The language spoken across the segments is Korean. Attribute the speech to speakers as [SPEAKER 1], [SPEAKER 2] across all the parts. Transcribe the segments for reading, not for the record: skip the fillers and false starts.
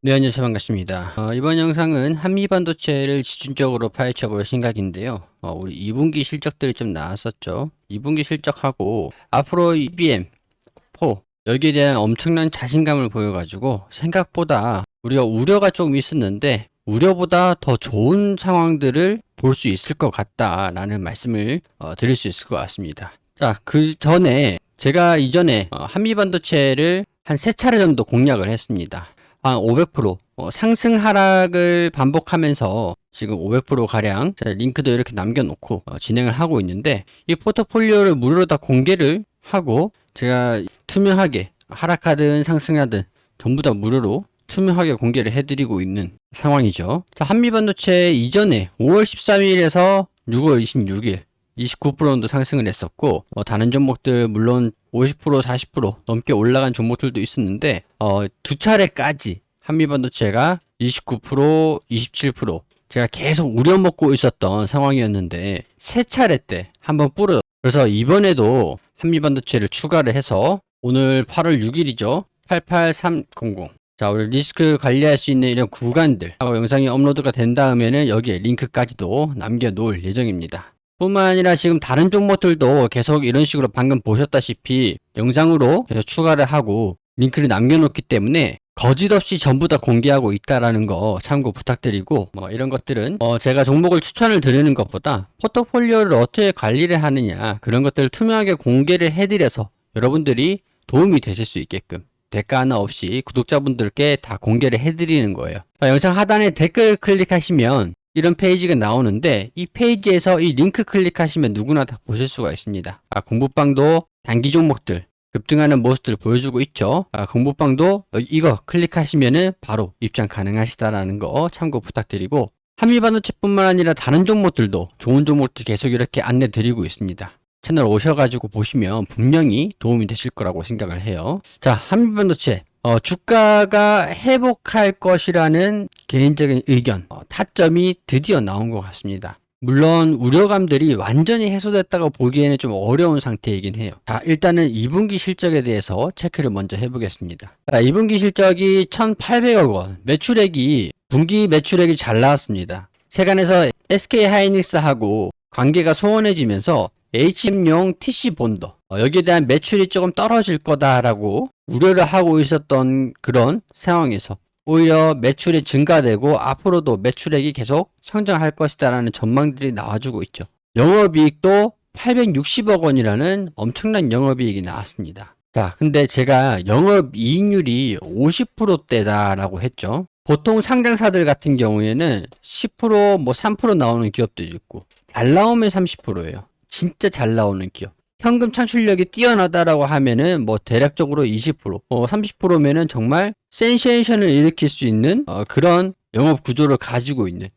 [SPEAKER 1] 네, 안녕하세요. 반갑습니다. 이번 영상은 한미반도체를 집중적으로 파헤쳐 볼 생각인데요. 우리 2분기 실적들이 좀 나왔었죠. 2분기 실적하고 앞으로 EBM4 여기에 대한 엄청난 자신감을 보여가지고 생각보다 우리가 우려가 조금 있었는데 우려보다 더 좋은 상황들을 볼 수 있을 것 같다라는 말씀을 드릴 수 있을 것 같습니다. 자, 그 전에 제가 이전에 한미반도체를 한 3차례 정도 공략을 했습니다. 한 500% 상승 하락을 반복하면서 지금 500% 가량 제가 링크도 이렇게 남겨놓고 진행을 하고 있는데, 이 포트폴리오를 무료로 다 공개를 하고 제가 투명하게 하락하든 상승하든 전부 다 무료로 투명하게 공개를 해드리고 있는 상황이죠. 자, 한미반도체 이전에 5월 13일에서 6월 26일 29% 정도 상승을 했었고, 다른 종목들 물론 50% 40% 넘게 올라간 종목들도 있었는데, 두 차례까지 한미반도체가 29% 27% 제가 계속 우려먹고 있었던 상황이었는데, 세 차례 때 한번 뿌려. 그래서 이번에도 한미반도체를 추가를 해서 오늘 8월 6일이죠. 88300. 자, 우리 리스크 관리할 수 있는 이런 구간들 하고 영상이 업로드가 된 다음에는 여기에 링크까지도 남겨 놓을 예정입니다. 뿐만 아니라 지금 다른 종목들도 계속 이런 식으로 방금 보셨다시피 영상으로 계속 추가를 하고 링크를 남겨놓기 때문에 거짓없이 전부 다 공개하고 있다라는 거 참고 부탁드리고, 이런 것들은 제가 종목을 추천을 드리는 것보다 포트폴리오를 어떻게 관리를 하느냐, 그런 것들을 투명하게 공개를 해드려서 여러분들이 도움이 되실 수 있게끔 대가 하나 없이 구독자분들께 다 공개를 해드리는 거예요. 영상 하단에 댓글 클릭하시면 이런 페이지가 나오는데, 이 페이지에서 이 링크 클릭하시면 누구나 다 보실 수가 있습니다. 공부방도 단기 종목들 급등하는 모습들을 보여주고 있죠. 공부방도 이거 클릭하시면은 바로 입장 가능하시다라는 거 참고 부탁드리고, 한미반도체뿐만 아니라 다른 종목들도 좋은 종목들 계속 이렇게 안내 드리고 있습니다. 채널 오셔가지고 보시면 분명히 도움이 되실 거라고 생각을 해요. 자, 한미반도체 주가가 회복할 것이라는 개인적인 의견, 타점이 드디어 나온 것 같습니다. 물론 우려감들이 완전히 해소됐다고 보기에는 좀 어려운 상태이긴 해요. 자, 일단은 2분기 실적에 대해서 체크를 먼저 해보겠습니다. 자, 2분기 실적이 1,800억 원, 매출액이 분기 매출액이 잘 나왔습니다. 세간에서 SK하이닉스하고 관계가 소원해지면서 HM용 TC 본더, 여기에 대한 매출이 조금 떨어질 거다라고 우려를 하고 있었던 그런 상황에서 오히려 매출이 증가되고 앞으로도 매출액이 계속 성장할 것이다라는 전망들이 나와주고 있죠. 영업이익도 860억 원이라는 엄청난 영업이익이 나왔습니다. 자, 근데 제가 영업이익률이 50%대다라고 했죠. 보통 상장사들 같은 경우에는 10% 3% 나오는 기업도 있고, 잘 나오면 30%예요. 진짜 잘 나오는 기업. 현금 창출력이 뛰어나다라고 하면은 대략적으로 20%, 30%면은 정말 센세이션을 일으킬 수 있는 그런 영업 구조를 가지고 있는,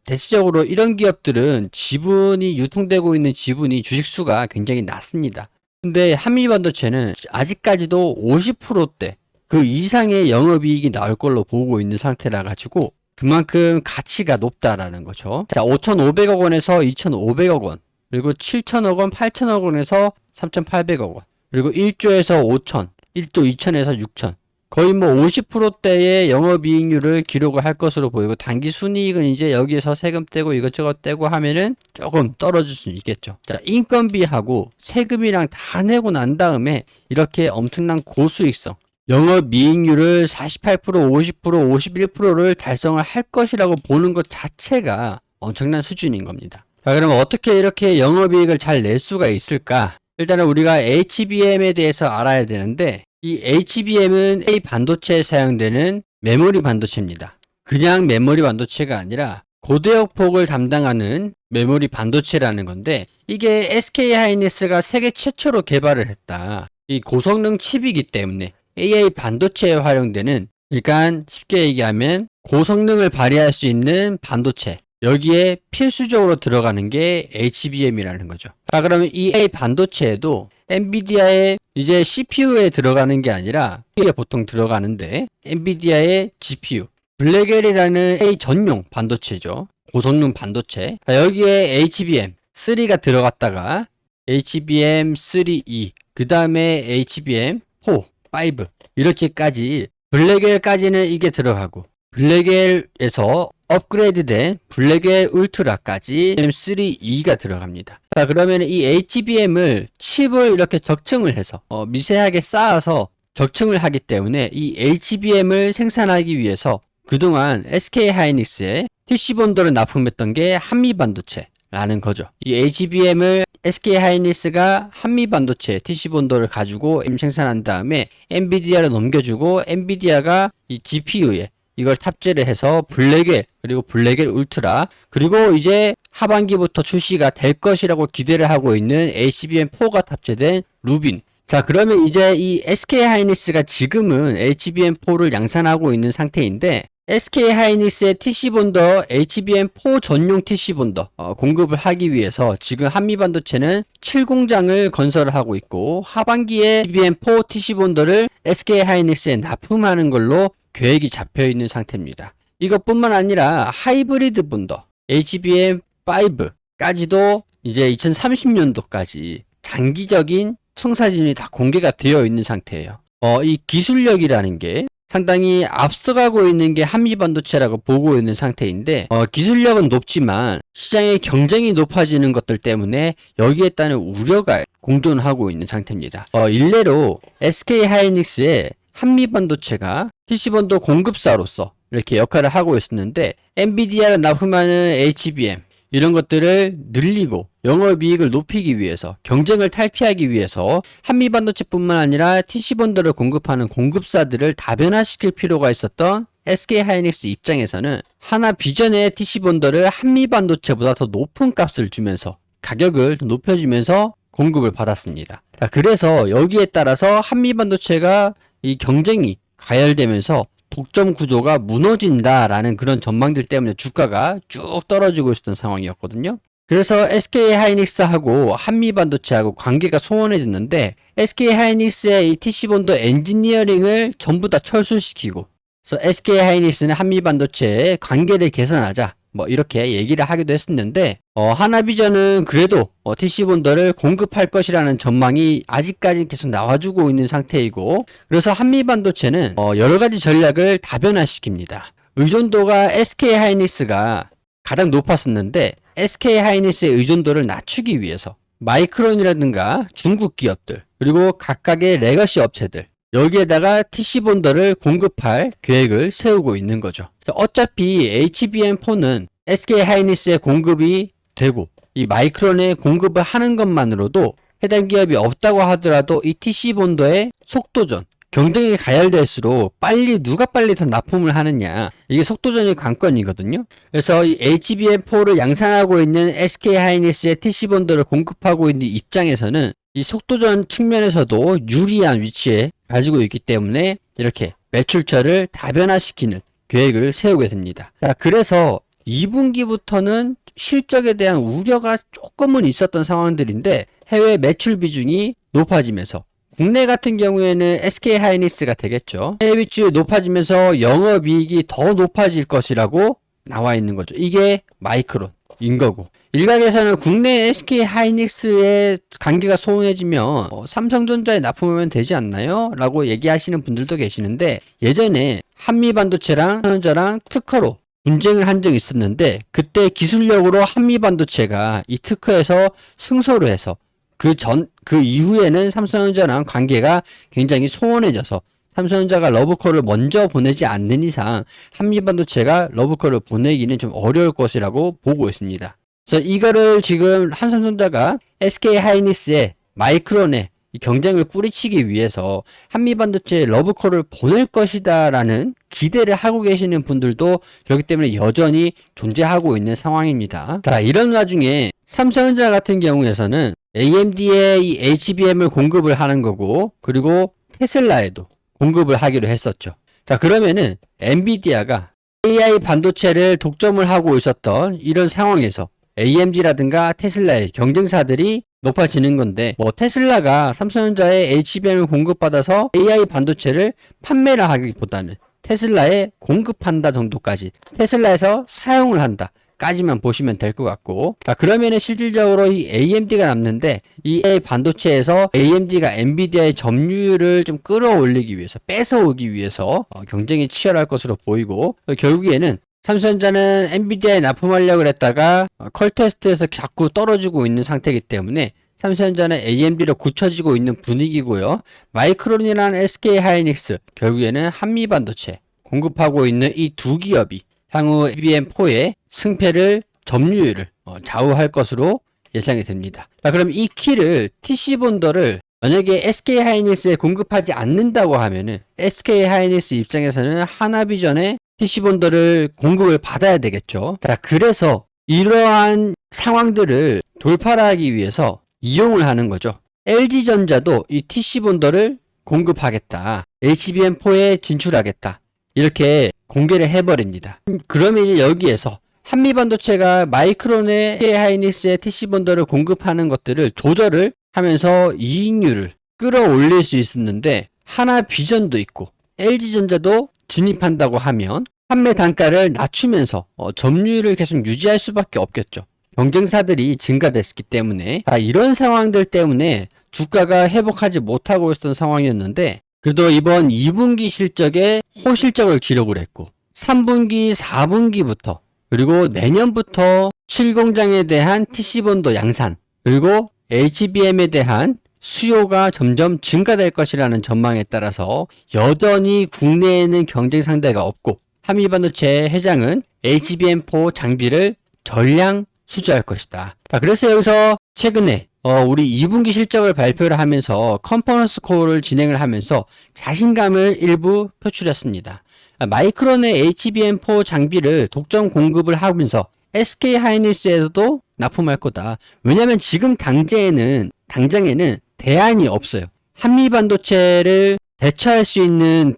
[SPEAKER 1] 대체적으로 이런 기업들은 지분이 유통되고 있는 지분이 주식수가 굉장히 낮습니다. 근데 한미반도체는 아직까지도 50%대 그 이상의 영업이익이 나올 걸로 보고 있는 상태라 가지고 그만큼 가치가 높다라는 거죠. 자, 5,500억 원에서 2,500억 원, 그리고 7천억 원, 8천억 원에서 3,800억 원, 그리고 1조에서 5천, 1조 2천에서 6천, 거의 50%대의 영업이익률을 기록을 할 것으로 보이고, 단기 순이익은 이제 여기에서 세금 떼고 이것저것 떼고 하면은 조금 떨어질 수 있겠죠. 자, 인건비하고 세금이랑 다 내고 난 다음에 이렇게 엄청난 고수익성, 영업이익률을 48%, 50%, 51%를 달성을 할 것이라고 보는 것 자체가 엄청난 수준인 겁니다. 자, 그러면 어떻게 이렇게 영업이익을 잘 낼 수가 있을까? 일단은 우리가 HBM에 대해서 알아야 되는데, 이 HBM은 A 반도체에 사용되는 메모리 반도체입니다. 그냥 메모리 반도체가 아니라 고대역폭을 담당하는 메모리 반도체라는 건데, 이게 SK하이닉스가 세계 최초로 개발을 했다. 이 고성능 칩이기 때문에 AI 반도체에 활용되는, 그러니까 쉽게 얘기하면 고성능을 발휘할 수 있는 반도체, 여기에 필수적으로 들어가는 게 HBM이라는 거죠. 자, 그러면 이 AI 반도체에도 엔비디아의 이제 CPU에 들어가는 게 아니라 이게 보통 들어가는데, 엔비디아의 GPU, 블랙엘이라는 AI 전용 반도체죠. 고성능 반도체. 자, 여기에 HBM3가 들어갔다가 HBM3E, 그 다음에 HBM4, 5 이렇게까지 블랙엘까지는 이게 들어가고 블랙엘에서 업그레이드된 블랙엘 울트라까지 M3E가 들어갑니다. 자, 그러면 이 HBM을 칩을 이렇게 적층을 해서 미세하게 쌓아서 적층을 하기 때문에 이 HBM을 생산하기 위해서 그동안 SK하이닉스에 TC본더를 납품했던 게 한미반도체라는 거죠. 이 HBM을 SK하이닉스가 한미반도체 TC본더를 가지고 생산한 다음에 엔비디아로 넘겨주고 엔비디아가 이 GPU에 이걸 탑재를 해서 블랙엘 그리고 블랙엘 울트라 그리고 이제 하반기부터 출시가 될 것이라고 기대를 하고 있는 HBM4가 탑재된 루빈. 자, 그러면 이제 이 SK하이닉스가 지금은 HBM4를 양산하고 있는 상태인데 SK하이닉스의 TC본더 HBM4 전용 TC본더 공급을 하기 위해서 지금 한미반도체는 7공장을 건설을 하고 있고 하반기에 HBM4 TC본더를 SK하이닉스에 납품하는 걸로 계획이 잡혀 있는 상태입니다. 이것뿐만 아니라 하이브리드 본더 HBM5까지도 이제 2030년도까지 장기적인 청사진이 다 공개가 되어 있는 상태예요. 이 기술력이라는 게 상당히 앞서가고 있는 게 한미반도체라고 보고 있는 상태인데 기술력은 높지만 시장의 경쟁이 높아지는 것들 때문에 여기에 따른 우려가 공존하고 있는 상태입니다. 일례로 SK하이닉스의 한미반도체가 TC본더 공급사로서 이렇게 역할을 하고 있었는데 엔비디아를 납품하는 HBM 이런 것들을 늘리고 영업이익을 높이기 위해서 경쟁을 탈피하기 위해서 한미반도체뿐만 아니라 TC본더를 공급하는 공급사들을 다변화시킬 필요가 있었던 SK하이닉스 입장에서는 하나비전의 TC본더를 한미반도체보다 더 높은 값을 주면서 가격을 높여주면서 공급을 받았습니다. 그래서 여기에 따라서 한미반도체가 이 경쟁이 가열되면서 독점 구조가 무너진다라는 그런 전망들 때문에 주가가 쭉 떨어지고 있었던 상황이었거든요. 그래서 SK하이닉스하고 한미반도체하고 관계가 소원해졌는데 SK하이닉스의 이 TC본더 엔지니어링을 전부 다 철수시키고 그래서 SK하이닉스는 한미반도체의 관계를 개선하자 뭐 이렇게 얘기를 하기도 했었는데 하나비전은 그래도 TC본더를 공급할 것이라는 전망이 아직까지 계속 나와주고 있는 상태이고 그래서 한미반도체는 여러가지 전략을 다변화시킵니다. 의존도가 SK하이닉스가 가장 높았었는데 SK하이닉스의 의존도를 낮추기 위해서 마이크론이라든가 중국 기업들 그리고 각각의 레거시 업체들 여기에다가 TC본더를 공급할 계획을 세우고 있는 거죠. 어차피 HBM4는 SK하이닉스에 공급이 되고 이 마이크론에 공급을 하는 것만으로도 해당 기업이 없다고 하더라도 이 TC본더의 속도전 경쟁이 가열될수록 누가 빨리 더 납품을 하느냐 이게 속도전이 관건이거든요. 그래서 이 HBM4를 양산하고 있는 SK하이닉스의 TC본더를 공급하고 있는 입장에서는 이 속도전 측면에서도 유리한 위치에 가지고 있기 때문에 이렇게 매출처를 다변화시키는 계획을 세우게 됩니다. 자, 그래서 2분기부터는 실적에 대한 우려가 조금은 있었던 상황들인데 해외 매출 비중이 높아지면서 국내 같은 경우에는 SK하이닉스가 되겠죠. 해외 매출이 높아지면서 영업이익이 더 높아질 것이라고 나와 있는 거죠. 이게 마이크론인 거고 일각에서는 국내 SK하이닉스의 관계가 소원해지면 삼성전자에 납품하면 되지 않나요? 라고 얘기하시는 분들도 계시는데 예전에 한미반도체랑 삼성전자랑 특허로 분쟁을 한 적이 있었는데 그때 기술력으로 한미반도체가 이 특허에서 승소를 해서 그 이후에는 삼성전자랑 관계가 굉장히 소원해져서 삼성전자가 러브콜을 먼저 보내지 않는 이상 한미반도체가 러브콜을 보내기는 좀 어려울 것이라고 보고 있습니다. 그래서 이거를 지금 삼성전자가 SK하이닉스의 마이크론에 경쟁을 뿌리치기 위해서 한미반도체에 러브콜을 보낼 것이다 라는 기대를 하고 계시는 분들도 그렇기 때문에 여전히 존재하고 있는 상황입니다. 자, 이런 와중에 삼성전자 같은 경우에서는 AMD에 이 HBM을 공급을 하는 거고 그리고 테슬라에도 공급을 하기로 했었죠. 자, 그러면은 엔비디아가 AI 반도체를 독점을 하고 있었던 이런 상황에서 AMD라든가 테슬라의 경쟁사들이 높아지는 건데 테슬라가 삼성전자에 HBM을 공급받아서 AI 반도체를 판매를 하기보다는 테슬라에 공급한다 정도까지 테슬라에서 사용을 한다 까지만 보시면 될 것 같고, 자, 그러면은 실질적으로 이 AMD가 남는데, 이 반도체에서 AMD가 엔비디아의 점유율을 좀 끌어올리기 위해서, 뺏어오기 위해서 경쟁이 치열할 것으로 보이고, 결국에는 삼성전자는 엔비디아에 납품하려고 했다가 컬 테스트에서 자꾸 떨어지고 있는 상태이기 때문에 삼성전자는 AMD로 굳혀지고 있는 분위기고요. 마이크론이라는 SK 하이닉스, 결국에는 한미반도체 공급하고 있는 이 두 기업이 향후 HBM4의 승패를 점유율을 좌우할 것으로 예상이 됩니다. 자, 그럼 이 키를 TC본더를 만약에 SK 하이닉스에 공급하지 않는다고 하면은 SK 하이닉스 입장에서는 하나비전에 TC본더를 공급을 받아야 되겠죠. 자, 그래서 이러한 상황들을 돌파하기 위해서 이용을 하는 거죠. LG전자도 이 TC본더를 공급하겠다. HBM4에 진출하겠다. 이렇게 공개를 해버립니다. 그러면 이제 여기에서 한미반도체가 마이크론의 하이닉스의 TC본더를 공급하는 것들을 조절을 하면서 이익률을 끌어올릴 수 있었는데, 하나비전도 있고 LG전자도 진입한다고 하면 판매 단가를 낮추면서 점유율을 계속 유지할 수밖에 없겠죠. 경쟁사들이 증가됐기 때문에. 이런 상황들 때문에 주가가 회복하지 못하고 있었던 상황이었는데, 그래도 이번 2분기 실적에 호실적을 기록을 했고 3분기, 4분기부터 그리고 내년부터 7공장에 대한 TC본도 양산, 그리고 HBM에 대한 수요가 점점 증가될 것이라는 전망에 따라서 여전히 국내에는 경쟁 상대가 없고 한미반도체 회장은 HBM4 장비를 전량 수주할 것이다. 자, 그래서 여기서 최근에 우리 2분기 실적을 발표를 하면서 컨퍼런스 콜을 진행을 하면서 자신감을 일부 표출했습니다. 마이크론의 HBM4 장비를 독점 공급을 하면서 SK 하이닉스에서도 납품할 거다. 왜냐하면 지금 당장에는 대안이 없어요. 한미반도체를 대처할 수 있는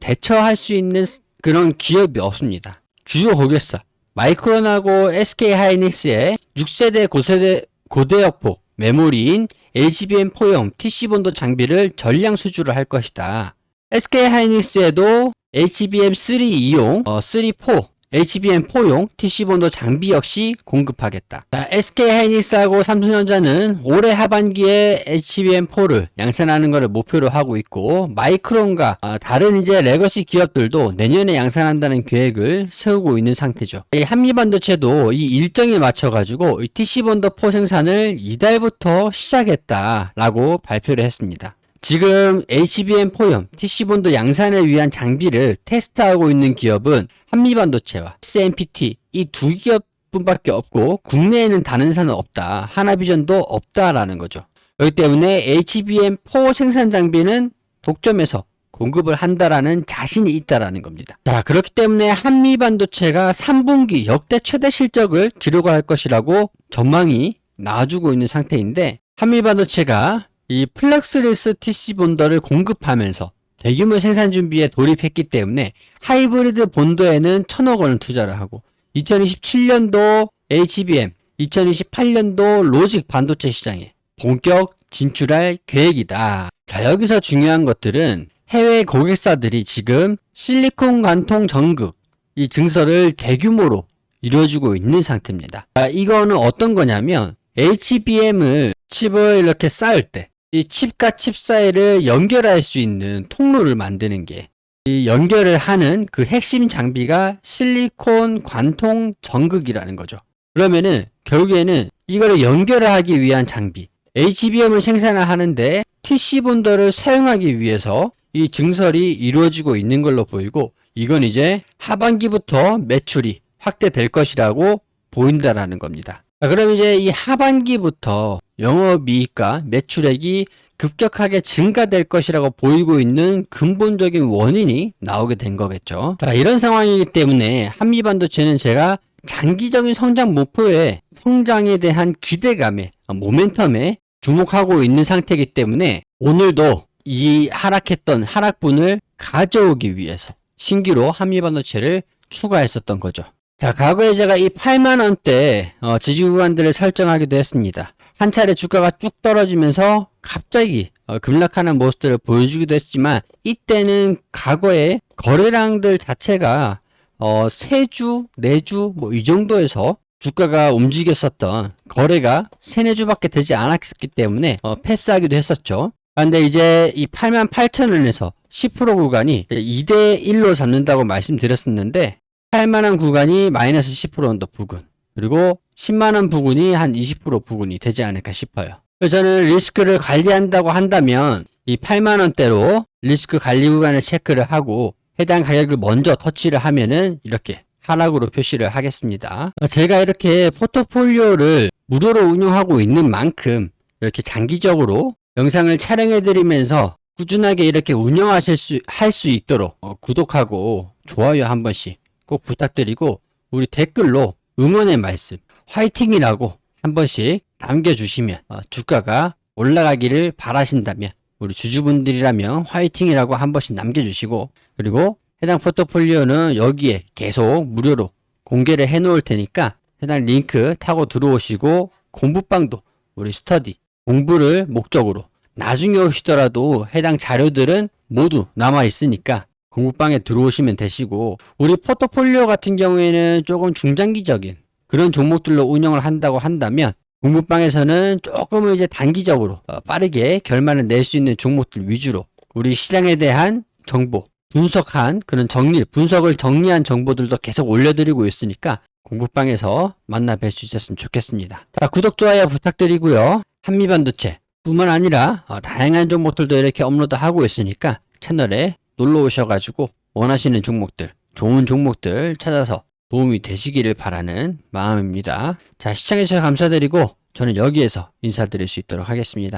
[SPEAKER 1] 그런 기업이 없습니다. 주요 고객사 마이크론하고 SK 하이닉스의 6세대 고대역폭 메모리인 HBM4용 TC본도 장비를 전량 수주를 할 것이다. SK 하이닉스에도 HBM3용 3, 4 HBM4용 TC본도 장비 역시 공급하겠다. 자, SK 하이닉스하고 삼성전자는 올해 하반기에 HBM4를 양산하는 것을 목표로 하고 있고, 마이크론과 다른 이제 레거시 기업들도 내년에 양산한다는 계획을 세우고 있는 상태죠. 이 한미반도체도 이 일정에 맞춰가지고 이 TC본도 4 생산을 이달부터 시작했다라고 발표를 했습니다. 지금 HBM4용 TC본도 양산을 위한 장비를 테스트하고 있는 기업은 한미반도체와 SMPT 이 두 기업뿐밖에 없고 국내에는 다른 회사는 없다. 하나비전도 없다라는 거죠. 그렇기 때문에 HBM4 생산 장비는 독점해서 공급을 한다라는 자신이 있다라는 겁니다. 자, 그렇기 때문에 한미반도체가 3분기 역대 최대 실적을 기록할 것이라고 전망이 나와주고 있는 상태인데, 한미반도체가 이 플럭스리스 TC본더를 공급하면서 대규모 생산 준비에 돌입했기 때문에 하이브리드 본더에는 1,000억 원을 투자를 하고 2027년도 HBM, 2028년도 로직 반도체 시장에 본격 진출할 계획이다. 자, 여기서 중요한 것들은 해외 고객사들이 지금 실리콘 관통 전극 이 증설을 대규모로 이루어지고 있는 상태입니다. 자, 이거는 어떤 거냐면 HBM을 칩을 이렇게 쌓을 때 이 칩과 칩 사이를 연결할 수 있는 통로를 만드는 게 이 연결을 하는 그 핵심 장비가 실리콘 관통 전극이라는 거죠. 그러면은 결국에는 이거를 연결을 하기 위한 장비, HBM을 생산을 하는데 TC본더를 사용하기 위해서 이 증설이 이루어지고 있는 걸로 보이고, 이건 이제 하반기부터 매출이 확대될 것이라고 보인다라는 겁니다. 자, 그럼 이제 이 하반기부터 영업이익과 매출액이 급격하게 증가될 것이라고 보이고 있는 근본적인 원인이 나오게 된 거겠죠. 자, 이런 상황이기 때문에 한미반도체는 제가 장기적인 성장 목표에 성장에 대한 기대감에 모멘텀에 주목하고 있는 상태이기 때문에 오늘도 이 하락했던 하락분을 가져오기 위해서 신규로 한미반도체를 추가했었던 거죠. 자, 과거에 제가 이 8만원대 지지 구간들을 설정하기도 했습니다. 한 차례 주가가 쭉 떨어지면서 갑자기 급락하는 모습들을 보여주기도 했지만, 이때는 과거에 거래량들 자체가 3주, 4주 뭐 이 정도에서 주가가 움직였었던 거래가 3, 4주밖에 되지 않았기 때문에 패스하기도 했었죠. 그런데 이제 이 88,000원에서 10% 구간이 2대1로 잡는다고 말씀드렸었는데 8만원 구간이 마이너스 10% 언더 부근, 그리고 10만원 부근이 한 20% 부근이 되지 않을까 싶어요. 그래서 저는 리스크를 관리한다고 한다면 이 8만원대로 리스크 관리 구간을 체크를 하고 해당 가격을 먼저 터치를 하면은 이렇게 하락으로 표시를 하겠습니다. 제가 이렇게 포트폴리오를 무료로 운영하고 있는 만큼 이렇게 장기적으로 영상을 촬영해 드리면서 꾸준하게 이렇게 할 수 있도록 구독하고 좋아요 한 번씩 꼭 부탁드리고, 우리 댓글로 응원의 말씀, 화이팅이라고 한 번씩 남겨주시면 주가가 올라가기를 바라신다면 우리 주주분들이라면 화이팅이라고 한 번씩 남겨주시고, 그리고 해당 포트폴리오는 여기에 계속 무료로 공개를 해 놓을 테니까 해당 링크 타고 들어오시고, 공부방도 우리 스터디 공부를 목적으로 나중에 오시더라도 해당 자료들은 모두 남아 있으니까 공부방에 들어오시면 되시고, 우리 포트폴리오 같은 경우에는 조금 중장기적인 그런 종목들로 운영을 한다고 한다면 공부방에서는 조금은 이제 단기적으로 빠르게 결말을 낼 수 있는 종목들 위주로 우리 시장에 대한 정보 분석한 그런 분석을 정리한 정보들도 계속 올려드리고 있으니까 공부방에서 만나 뵐 수 있었으면 좋겠습니다. 자, 구독, 좋아요 부탁드리고요. 한미반도체 뿐만 아니라 다양한 종목들도 이렇게 업로드하고 있으니까 채널에 놀러 오셔가지고 원하시는 종목들, 좋은 종목들 찾아서 도움이 되시기를 바라는 마음입니다. 자, 시청해주셔서 감사드리고 저는 여기에서 인사드릴 수 있도록 하겠습니다.